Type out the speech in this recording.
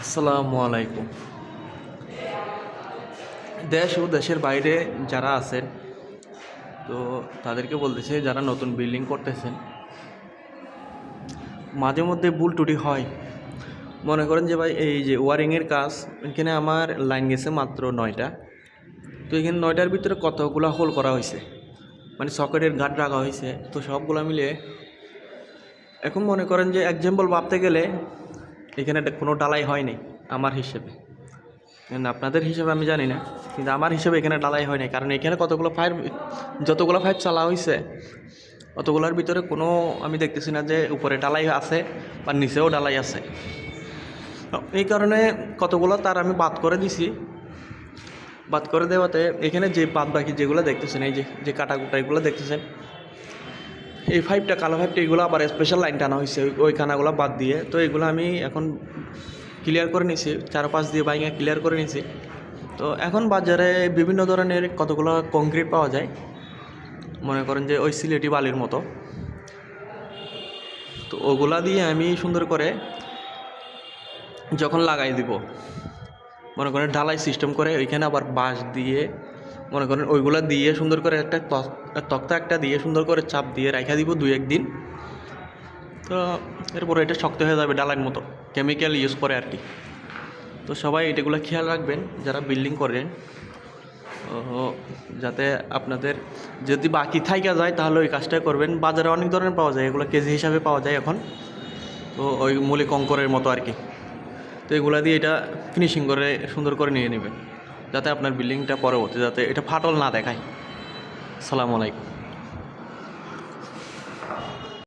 আসসালামু আলাইকুম। দেশ ও দেশের বাইরে যারা আছেন, তো তাদেরকে বলতেছে যারা নতুন বিল্ডিং করতেছেন, মাঝে মধ্যে ভুল ত্রুটি হয়। মনে করেন যে ভাই এই যে ওয়ারিংয়ের কাজ, এখানে আমার লাইন গেছে মাত্র 9টা। তো এখানে 9টার ভিতরে কতগুলো হোল করা হয়েছে, মানে সকেটের গাঁট রাখা হয়েছে। তো সবগুলো মিলিয়ে এখন মনে করেন যে এক্সাম্পল ভাবতে গেলে এখানে কোনো ডালাই হয়নি আমার হিসেবে। আপনাদের হিসেবে আমি জানি না, কিন্তু আমার হিসেবে এখানে ডালাই হয় নাই। কারণ এখানে যতগুলো পাইপ চালা হয়েছে অতগুলোর ভিতরে কোনো আমি দেখতেছি না যে উপরে ডালাই আছে বা নিচেও ডালাই আছে। এই কারণে কতগুলো তার আমি বাদ করে দিছি। বাদ করে দেওয়াতে এখানে যে বাদ বাকি যেগুলো দেখতেছেন, এই যে কাটাকুটা এগুলো দেখতেছেন, এই পাইপটা কালো পাইপটা এগুলো আবার স্পেশাল লাইন টানা হয়েছে ওই কানাগুলো বাদ দিয়ে। তো এগুলো আমি এখন ক্লিয়ার করে নিছি, 4-5 দিয়ে বাইঙে ক্লিয়ার করে নিছি। তো এখন বাজারে বিভিন্ন ধরনের কতগুলো কংক্রিট পাওয়া যায়, মনে করেন যে ওই সিলেটি বালির মতো। তো ওগুলা দিয়ে আমি সুন্দর করে যখন লাগাই দিব, মনে করেন ঢালাই সিস্টেম করে ওইখানে আবার বাঁশ দিয়ে মনে করেন ওইগুলা দিয়ে সুন্দর করে একটা তক্তা একটা দিয়ে সুন্দর করে চাপ দিয়ে রাখা দিব 2-1 দিন। তো এরপরে এটা শক্ত হয়ে যাবে ডালাইয়ের মতো, কেমিক্যাল ইউজ করে আর কি। তো সবাই এটাগুলো খেয়াল রাখবেন যারা বিল্ডিং করেন, যাতে আপনাদের যদি বাকি থাইকা যায় তাহলে ওই কাজটা করবেন। বাজারে অনেক ধরনের পাওয়া যায়, এগুলো কেজি হিসাবে পাওয়া যায় এখন। তো ওই মৌলিক অঙ্করের মতো আর কি। তো এগুলা দিয়ে এটা ফিনিশিং করে সুন্দর করে নিয়ে নেবেন, যাতে আপনার বিল্ডিংটা পরবর্তী যাতে এটা ফাটল না দেখায়। আসসালামু আলাইকুম।